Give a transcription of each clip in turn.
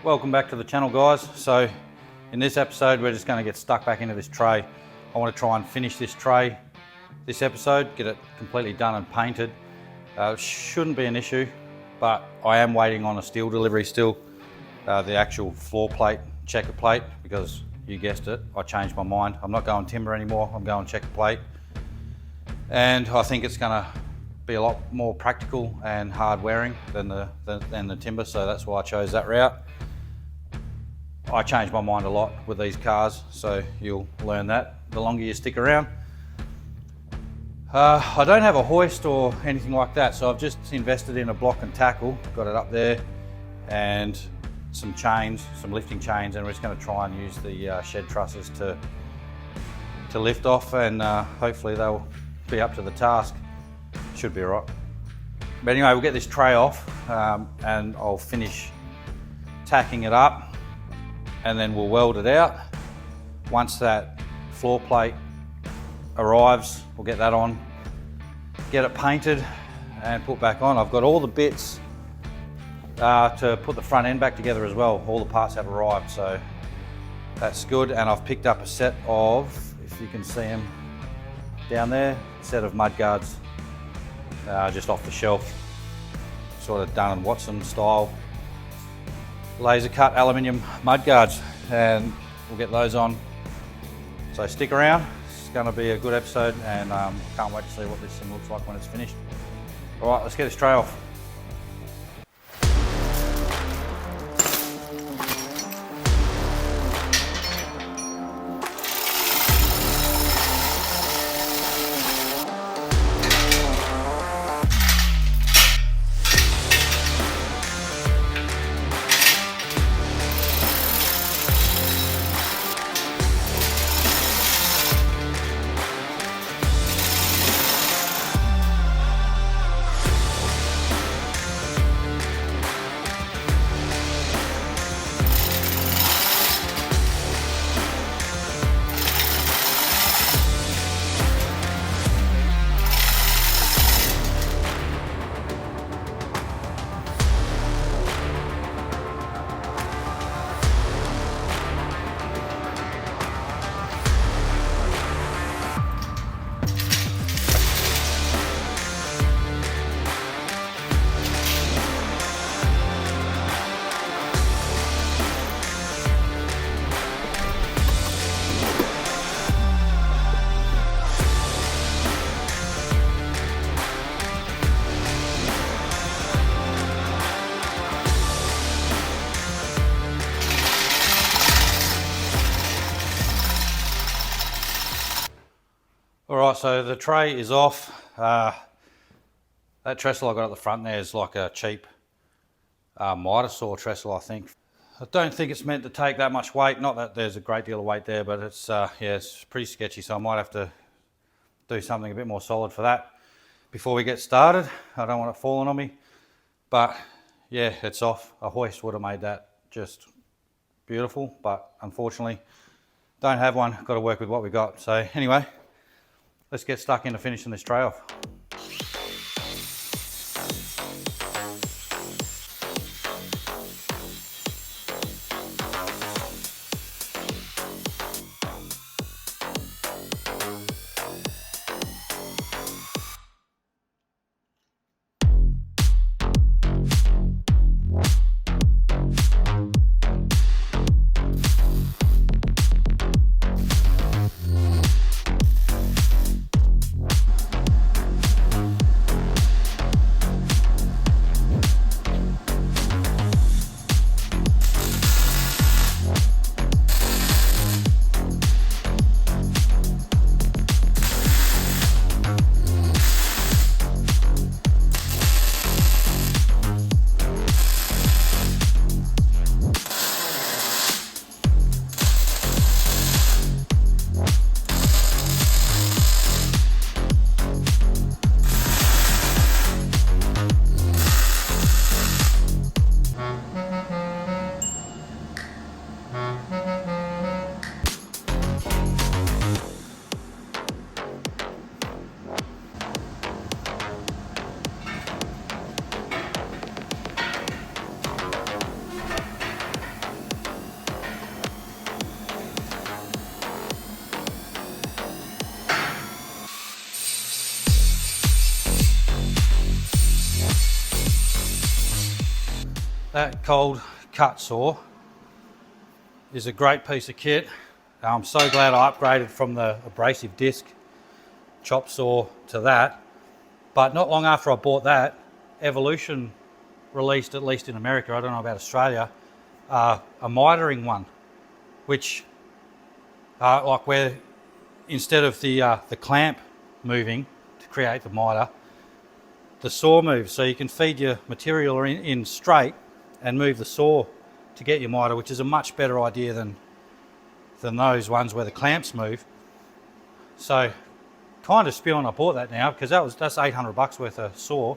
Welcome back to the channel, guys. So in this episode we're just going to get stuck back into this tray. I want to try and finish this tray this episode, get it completely done and painted. Shouldn't be an issue, but I am waiting on a steel delivery still, the actual floor plate, checker plate, because you guessed it, I changed my mind. I'm not going timber anymore, I'm going checker plate. And I think it's going to be a lot more practical and hard wearing than the timber, so that's why I chose that route. I change my mind a lot with these cars, so you'll learn that the longer you stick around. I don't have a hoist or anything like that, so I've just invested in a block and tackle, got it up there, and some chains, some lifting chains, and we're just going to try and use the shed trusses to lift off, and hopefully they'll be up to the task. Should be all right. But anyway, we'll get this tray off and I'll finish tacking it up, and then we'll weld it out. Once that floor plate arrives, we'll get that on, get it painted and put back on. I've got all the bits to put the front end back together as well. All the parts have arrived, so that's good. And I've picked up a set of, if you can see them down there, a set of mud guards just off the shelf, sort of Dun & Watson style laser cut aluminium mud guards, and we'll get those on. So stick around, it's going to be a good episode, and can't wait to see what this thing looks like when it's finished. All right, let's get this tray off. Alright, so the tray is off. That trestle I got at the front there is like a cheap miter saw trestle, I think. I don't think it's meant to take that much weight, not that there's a great deal of weight there, but it's yeah, it's pretty sketchy, so I might have to do something a bit more solid for that before we get started. I don't want it falling on me, but yeah, it's off. A hoist would have made that just beautiful, but unfortunately don't have one. Got to work with what we got. So anyway, let's get stuck into finishing this tray off. That cold cut saw is a great piece of kit. I'm so glad I upgraded from the abrasive disc chop saw to that. But not long after I bought that, Evolution released, at least in America, I don't know about Australia, a mitering one, which like where instead of the clamp moving to create the miter, the saw moves, so you can feed your material in straight and move the saw to get your miter, which is a much better idea than those ones where the clamps move. So kind of spewing I bought that now, because that's $800 worth of saw,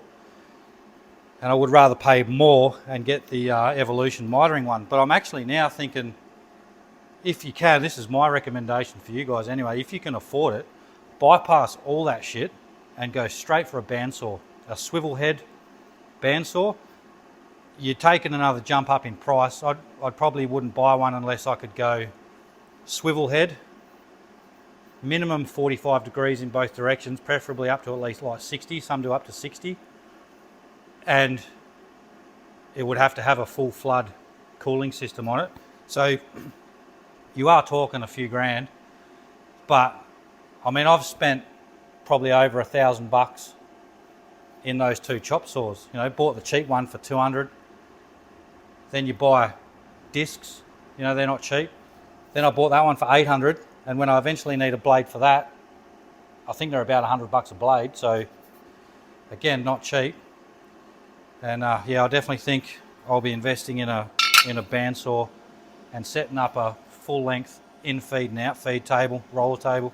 and I would rather pay more and get the Evolution mitering one. But I'm actually now thinking, if you can, this is my recommendation for you guys anyway, if you can afford it, bypass all that shit and go straight for a bandsaw, a swivel head bandsaw. You're taking another jump up in price. I probably wouldn't buy one unless I could go swivel head, minimum 45 degrees in both directions, preferably up to at least like 60, some do up to 60. And it would have to have a full flood cooling system on it. So you are talking a few grand, but I mean, I've spent probably over $1,000 in those two chop saws. You know, bought the cheap one for 200. Then you buy discs, you know, they're not cheap. Then I bought that one for 800, and when I eventually need a blade for that, I think they're about $100 a blade. So again, not cheap. And yeah, I definitely think I'll be investing in a bandsaw and setting up a full length in feed and out feed table, roller table.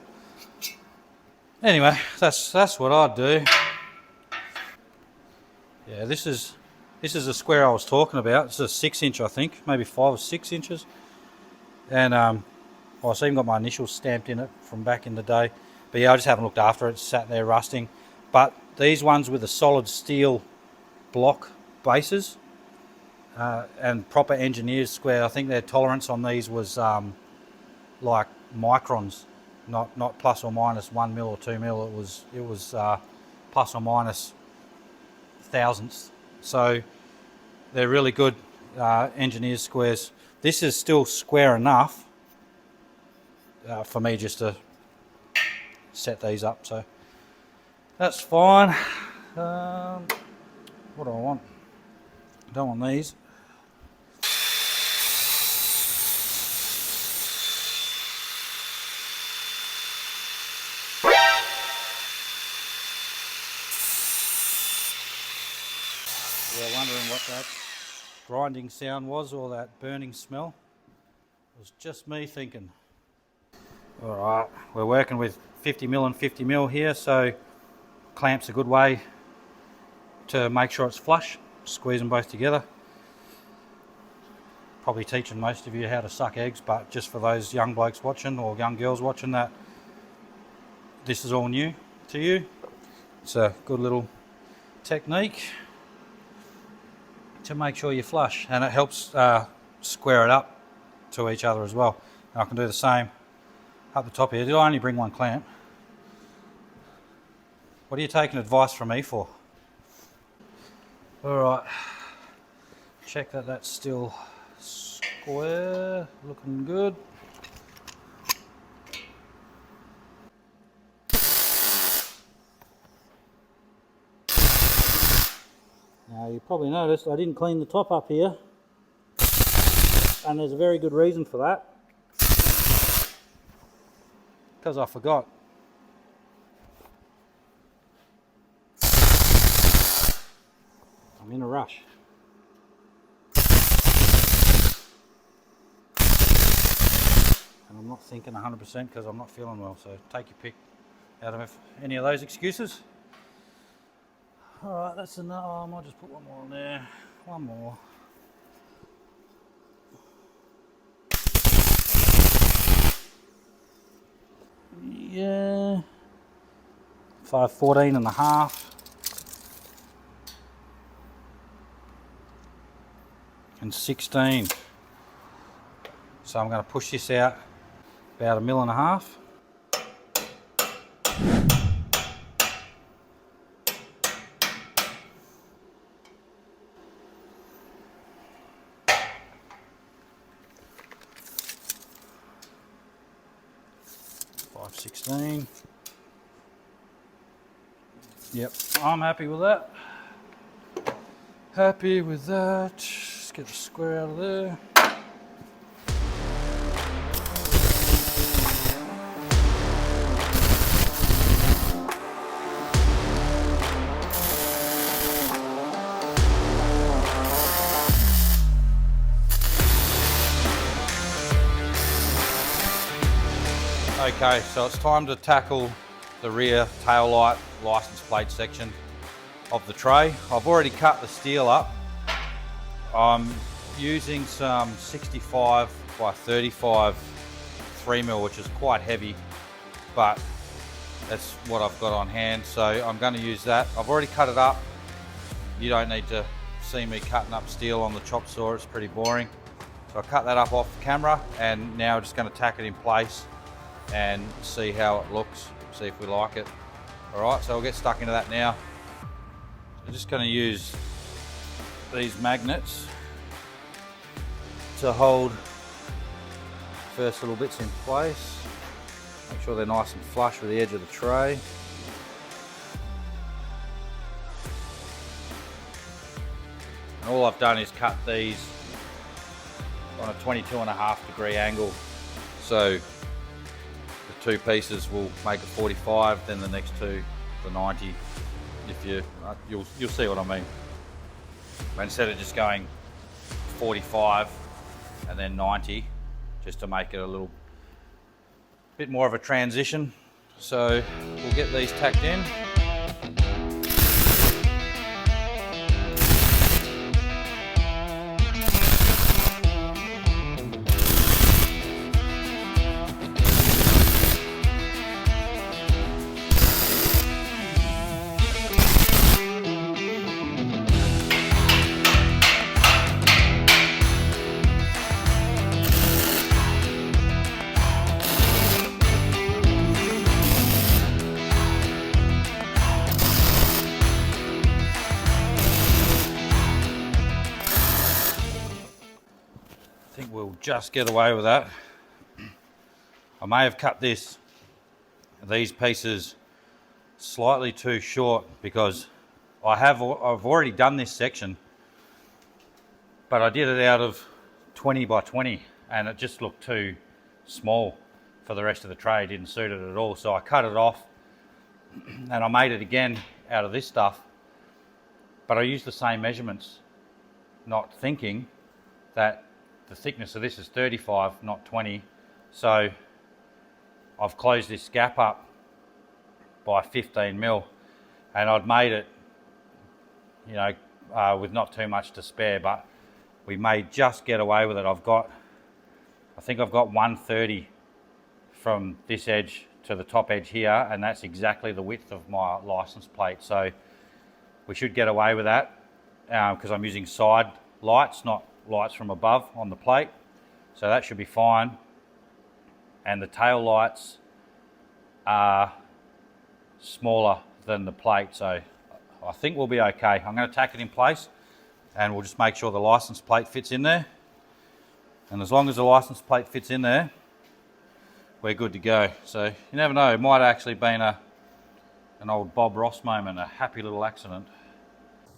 Anyway, that's what I'd do. Yeah, this is the square I was talking about. It's a 6-inch, I think, maybe 5 or 6 inches. And well, I've even got my initials stamped in it from back in the day. But yeah, I just haven't looked after it. It's sat there rusting. But these ones with the solid steel block bases and proper engineered square, I think their tolerance on these was like microns, not plus or minus 1 mil or 2 mil. It was plus or minus thousandths. So they're really good engineered squares. This is still square enough for me just to set these up, so that's fine. What do I want? I don't want these. Yeah, wondering what that grinding sound was, or that burning smell. It was just me thinking. All right, we're working with 50mm and 50mm here, so clamp's a good way to make sure it's flush. Squeeze them both together. Probably teaching most of you how to suck eggs, but just for those young blokes watching or young girls watching, that this is all new to you. It's a good little technique to make sure you flush, and it helps square it up to each other as well. And I can do the same up the top here. Did I only bring one clamp? What are you taking advice from me for? All right, check that that's still square, looking good. Now you probably noticed I didn't clean the top up here, and there's a very good reason for that, because I forgot. I'm in a rush. And I'm not thinking 100% because I'm not feeling well, so take your pick out of any of those excuses. Alright, that's enough. I might just put one more on there. One more. Yeah. 514 and a half. And 16. So I'm going to push this out about 1.5 mil. 5/16. Yep, I'm happy with that. Happy with that. Let's get the square out of there. Okay, so it's time to tackle the rear tail light license plate section of the tray. I've already cut the steel up. I'm using some 65 by 35 3mm, which is quite heavy, but that's what I've got on hand, so I'm going to use that. I've already cut it up. You don't need to see me cutting up steel on the chop saw, it's pretty boring. So I cut that up off the camera, and now I'm just going to tack it in place and see how it looks, see if we like it. Alright, so we'll get stuck into that now. I'm just going to use these magnets to hold first little bits in place. Make sure they're nice and flush with the edge of the tray. And all I've done is cut these on a 22.5 angle. So the two pieces will make a 45, then the next two the 90. If you'll see what I mean. But instead of just going 45 and then 90, just to make it a little bit more of a transition. So we'll get these tacked in. I think we'll just get away with that. I may have cut these pieces slightly too short because I've already done this section, but I did it out of 20 by 20 and it just looked too small for the rest of the tray. It didn't suit it at all, so I cut it off and I made it again out of this stuff, but I used the same measurements, not thinking that the thickness of this is 35, not 20. So I've closed this gap up by 15mm, and I'd made it, you know, with not too much to spare, but we may just get away with it. I think I've got 130 from this edge to the top edge here, and that's exactly the width of my license plate. So we should get away with that because I'm using side lights, not lights from above on the plate, so that should be fine. And the tail lights are smaller than the plate, so I think we'll be okay. I'm going to tack it in place and we'll just make sure the license plate fits in there, and as long as the license plate fits in there, we're good to go. So you never know, it might have actually been an old Bob Ross moment, a happy little accident.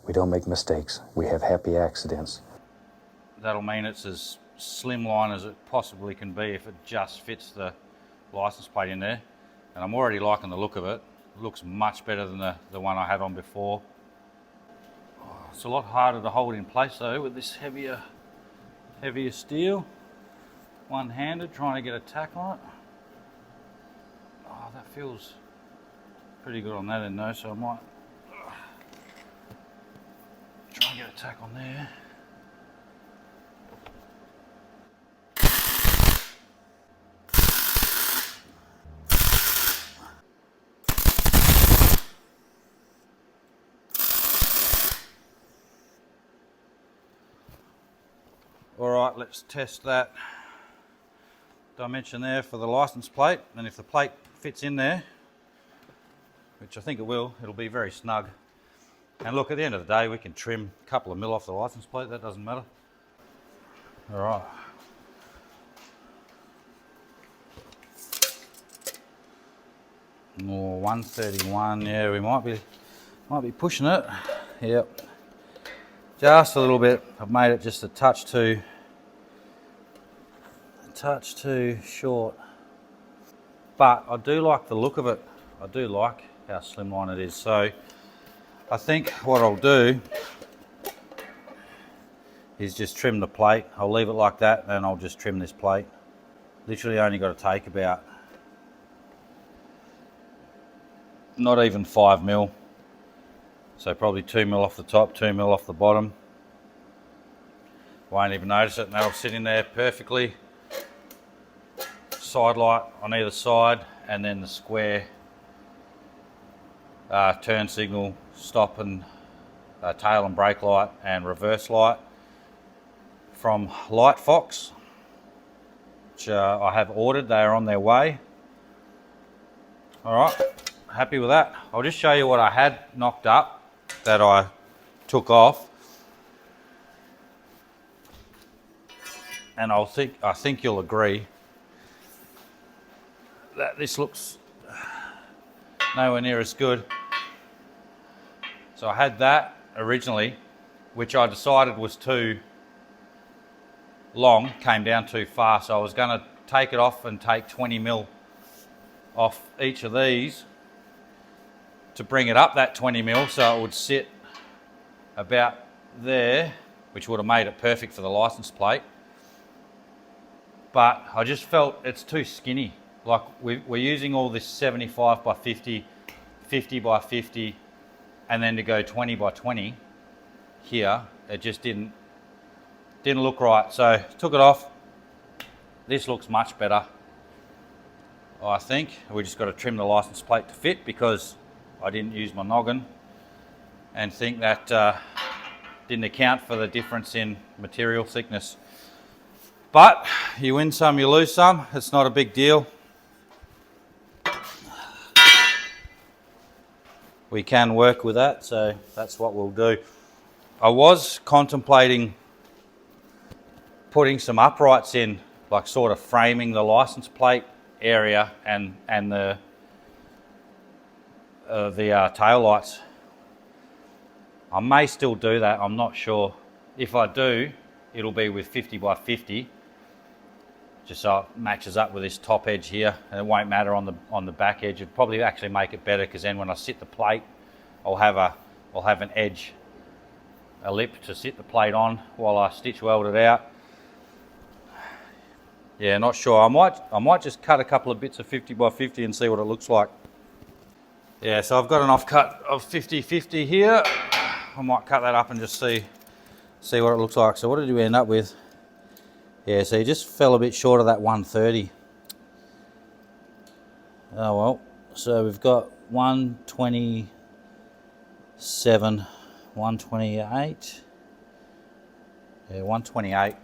We don't make mistakes, we have happy accidents. That'll mean it's as slimline as it possibly can be if it just fits the license plate in there. And I'm already liking the look of it. It looks much better than the one I had on before. Oh, it's a lot harder to hold in place though with this heavier steel. One-handed, trying to get a tack on it. Oh, that feels pretty good on that end though, so I might try and get a tack on there. All right, let's test that dimension there for the license plate, and if the plate fits in there, which I think it will, it'll be very snug. And look, at the end of the day, we can trim a couple of mil off the license plate, that doesn't matter. All right. Or 131, yeah, we might be pushing it. Yep. Just a little bit. I've made it just a touch too short. But I do like the look of it. I do like how slimline it is. So I think what I'll do is just trim the plate. I'll leave it like that and I'll just trim this plate. Literally only got to take about, not even 5 mil. So probably 2 mil off the top, 2 mil off the bottom. Won't even notice it and that'll sit in there perfectly. Side light on either side and then the square turn signal, stop and tail and brake light and reverse light from Light Fox, which I have ordered. They are on their way. Alright, happy with that. I'll just show you what I had knocked up that I took off, and I think you'll agree that this looks nowhere near as good. So I had that originally, which I decided was too long, came down too far, so I was going to take it off and take 20 mil off each of these to bring it up that 20 mil so it would sit about there, which would have made it perfect for the license plate. But I just felt it's too skinny. Like we're using all this 75 by 50, 50 by 50, and then to go 20 by 20 here, it just didn't look right. So took it off. This looks much better, I think. We just got to trim the license plate to fit because I didn't use my noggin and think that didn't account for the difference in material thickness. But you win some, you lose some. It's not a big deal. We can work with that, so that's what we'll do. I was contemplating putting some uprights in, like sort of framing the license plate area and the tail lights. I may still do that, I'm not sure. If I do, it'll be with 50 by 50, just so it matches up with this top edge here, and it won't matter on the back edge. It'd probably actually make it better because then when I sit the plate, I'll have an edge, a lip to sit the plate on while I stitch weld it out. Yeah, not sure. I might just cut a couple of bits of 50 by 50 and see what it looks like. Yeah, so I've got an offcut of 50-50 here. I might cut that up and just see what it looks like. So what did we end up with? Yeah, so you just fell a bit short of that 130. Oh well, so we've got 127, 128. Yeah, 128.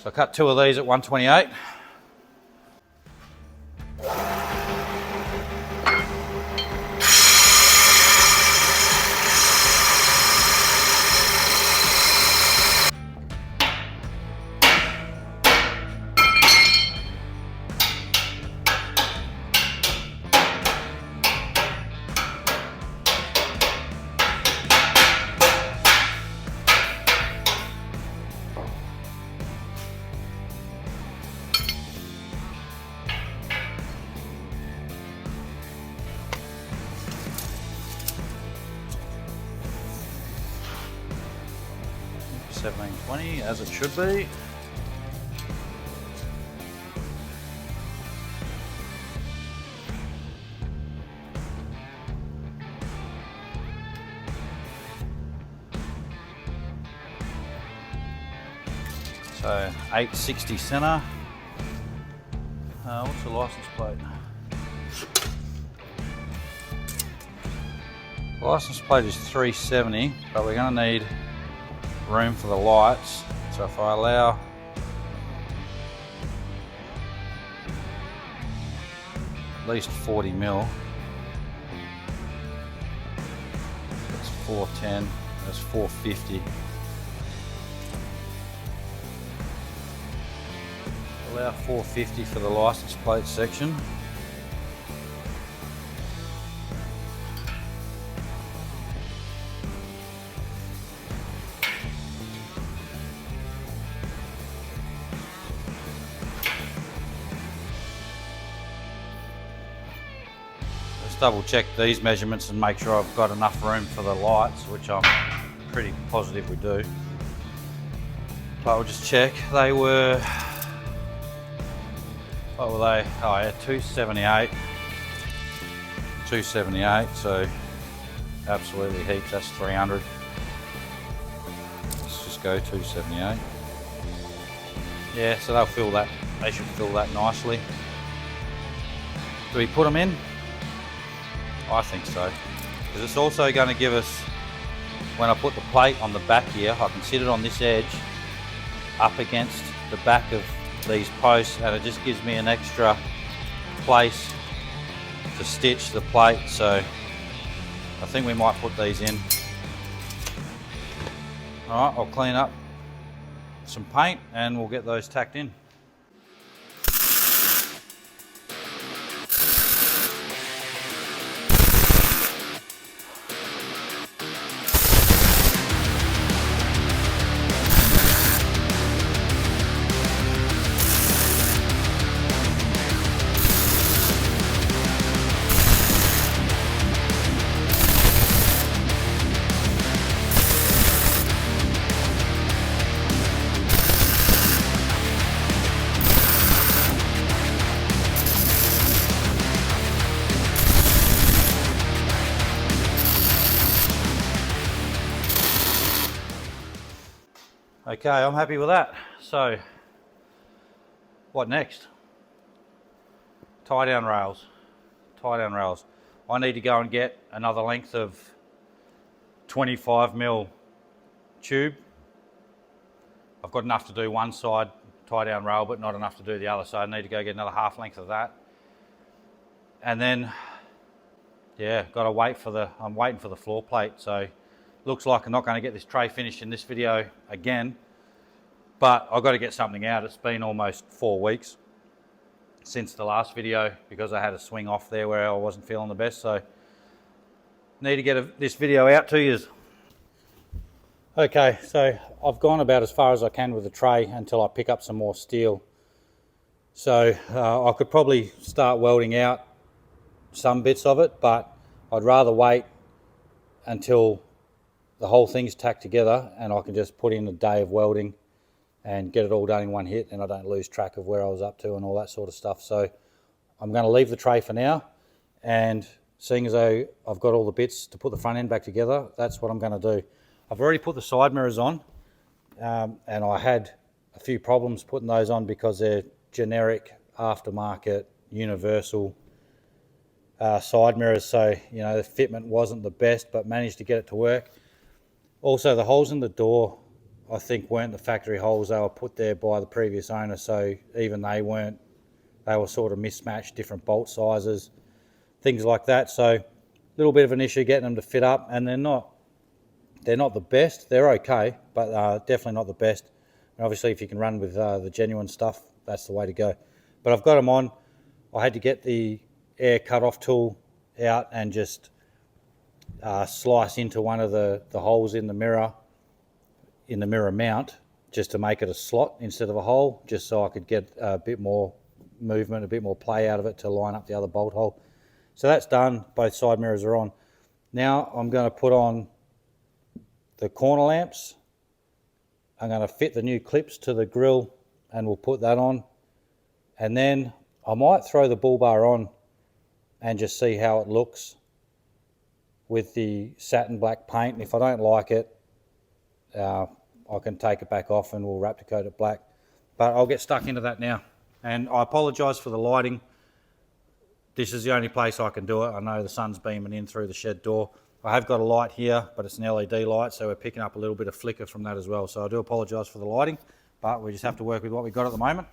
So I cut two of these at 128. $17.20 as it should be. So 860 center. What's the license plate? License plate is 370, but we're going to need room for the lights. So if I allow at least 40 mil, that's 410, that's 450. Allow 450 for the license plate section. double check these measurements and make sure I've got enough room for the lights, which I'm pretty positive we do. But we'll just check. They were, what were they? Oh yeah, 278. 278, so absolutely heaps, that's 300. Let's just go 278. Yeah, so they'll fill that, they should fill that nicely. Do we put them in? I think so, because it's also going to give us, when I put the plate on the back here, I can sit it on this edge up against the back of these posts, and it just gives me an extra place to stitch the plate. So I think we might put these in. All right, I'll clean up some paint and we'll get those tacked in. Okay, I'm happy with that. So, what next? Tie down rails. Tie down rails. I need to go and get another length of 25mm tube. I've got enough to do one side tie down rail, but not enough to do the other, so I need to go get another half length of that. And then, yeah, got to wait for I'm waiting for the floor plate. So, looks like I'm not going to get this tray finished in this video again, but I've got to get something out. It's been almost 4 weeks since the last video because I had a swing off there where I wasn't feeling the best, so need to get this video out to you. Okay, so I've gone about as far as I can with the tray until I pick up some more steel. So I could probably start welding out some bits of it, but I'd rather wait until the whole thing's tacked together and I can just put in a day of welding and get it all done in one hit, and I don't lose track of where I was up to and all that sort of stuff. So I'm going to leave the tray for now, and seeing as though I've got all the bits to put the front end back together, that's what I'm going to do. I've already put the side mirrors on, and I had a few problems putting those on because they're generic aftermarket universal side mirrors, so you know the fitment wasn't the best, but managed to get it to work. Also, the holes in the door I think weren't the factory holes. They were put there by the previous owner, so even they weren't. They were sort of mismatched, different bolt sizes, things like that. So a little bit of an issue getting them to fit up, and they're not the best. They're okay, but definitely not the best. And obviously, if you can run with the genuine stuff, that's the way to go. But I've got them on. I had to get the air cut-off tool out and just slice into one of the holes in the mirror mount, just to make it a slot instead of a hole, just so I could get a bit more movement, a bit more play out of it to line up the other bolt hole. So that's done. Both side mirrors are on. Now I'm going to put on the corner lamps. I'm going to fit the new clips to the grill and we'll put that on. And then I might throw the bull bar on and just see how it looks with the satin black paint. And if I don't like it, I can take it back off and we'll wrap to coat it black. But I'll get stuck into that now. And I apologise for the lighting. This is the only place I can do it. I know the sun's beaming in through the shed door. I have got a light here, but it's an LED light, so we're picking up a little bit of flicker from that as well. So I do apologise for the lighting, but we just have to work with what we've got at the moment.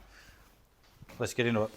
Let's get into it.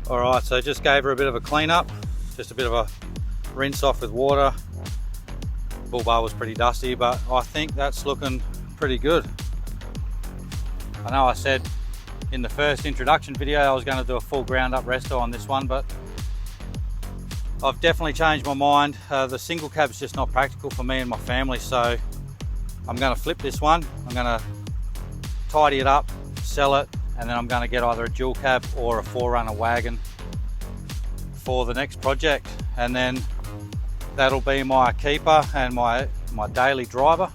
Alright, so just gave her a bit of a clean up, just a bit of a rinse off with water. Bull bar was pretty dusty, but I think that's looking pretty good. I know I said in the first introduction video I was going to do a full ground up resto on this one, but I've definitely changed my mind. The single cab's just not practical for me and my family, so I'm going to flip this one. I'm going to tidy it up, sell it, and then I'm going to get either a dual cab or a 4-runner wagon for the next project, and then that'll be my keeper and my daily driver,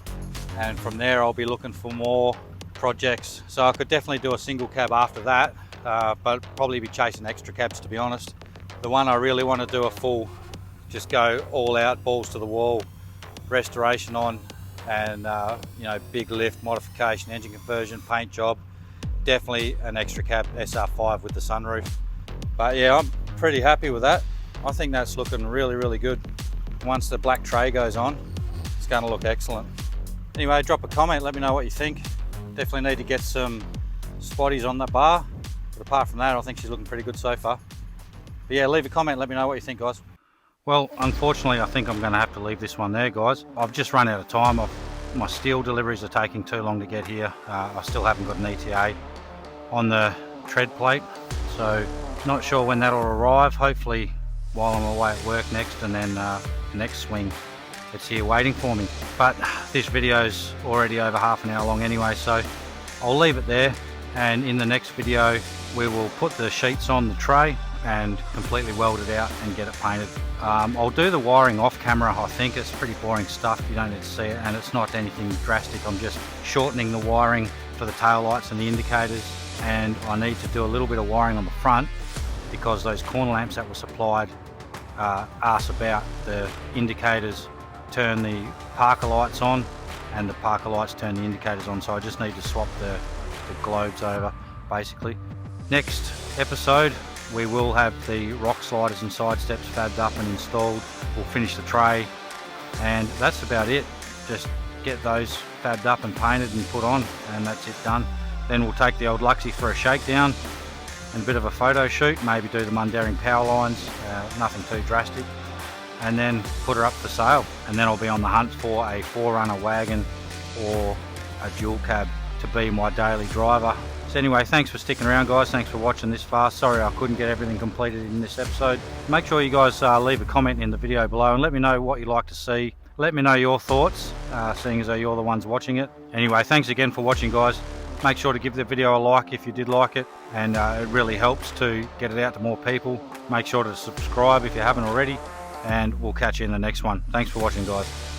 and from there I'll be looking for more projects. So I could definitely do a single cab after that, but probably be chasing extra cabs, to be honest. The one I really want to do a full, just go all out, balls to the wall restoration on, and you know, big lift, modification, engine conversion, paint job. Definitely an extra cab SR5 with the sunroof. But yeah, I'm pretty happy with that. I think that's looking really, really good. Once the black tray goes on, it's going to look excellent. Anyway, drop a comment, let me know what you think. Definitely need to get some spotties on that bar, but apart from that I think she's looking pretty good so far. But yeah, leave a comment, let me know what you think, guys. Well, unfortunately I think I'm going to have to leave this one there, guys. I've just run out of time. My steel deliveries are taking too long to get here. I still haven't got an ETA on the tread plate, so not sure when that'll arrive. Hopefully while I'm away at work next, and then the next swing it's here waiting for me. But this video's already over half an hour long anyway, so I'll leave it there, and in the next video we will put the sheets on the tray and completely weld it out and get it painted. I'll do the wiring off camera. I think it's pretty boring stuff, you don't need to see it, and it's not anything drastic. I'm just shortening the wiring for the tail lights and the indicators, and I need to do a little bit of wiring on the front because those corner lamps that were supplied arse about. The indicators turn the Parker lights on and the Parker lights turn the indicators on, so I just need to swap the globes over basically. Next episode we will have the rock sliders and side steps fabbed up and installed. We'll finish the tray, and that's about it. Just get those fabbed up and painted and put on, and that's it done. Then we'll take the old Luxie for a shakedown and a bit of a photo shoot, maybe do the Mundaring power lines, nothing too drastic, and then put her up for sale. And then I'll be on the hunt for a 4-runner wagon or a dual cab to be my daily driver. So anyway, thanks for sticking around, guys. Thanks for watching this far. Sorry I couldn't get everything completed in this episode. Make sure you guys leave a comment in the video below and let me know what you'd like to see. Let me know your thoughts, seeing as though you're the ones watching it. Anyway, thanks again for watching, guys. Make sure to give the video a like if you did like it, and it really helps to get it out to more people. Make sure to subscribe if you haven't already, and we'll catch you in the next one. Thanks for watching, guys.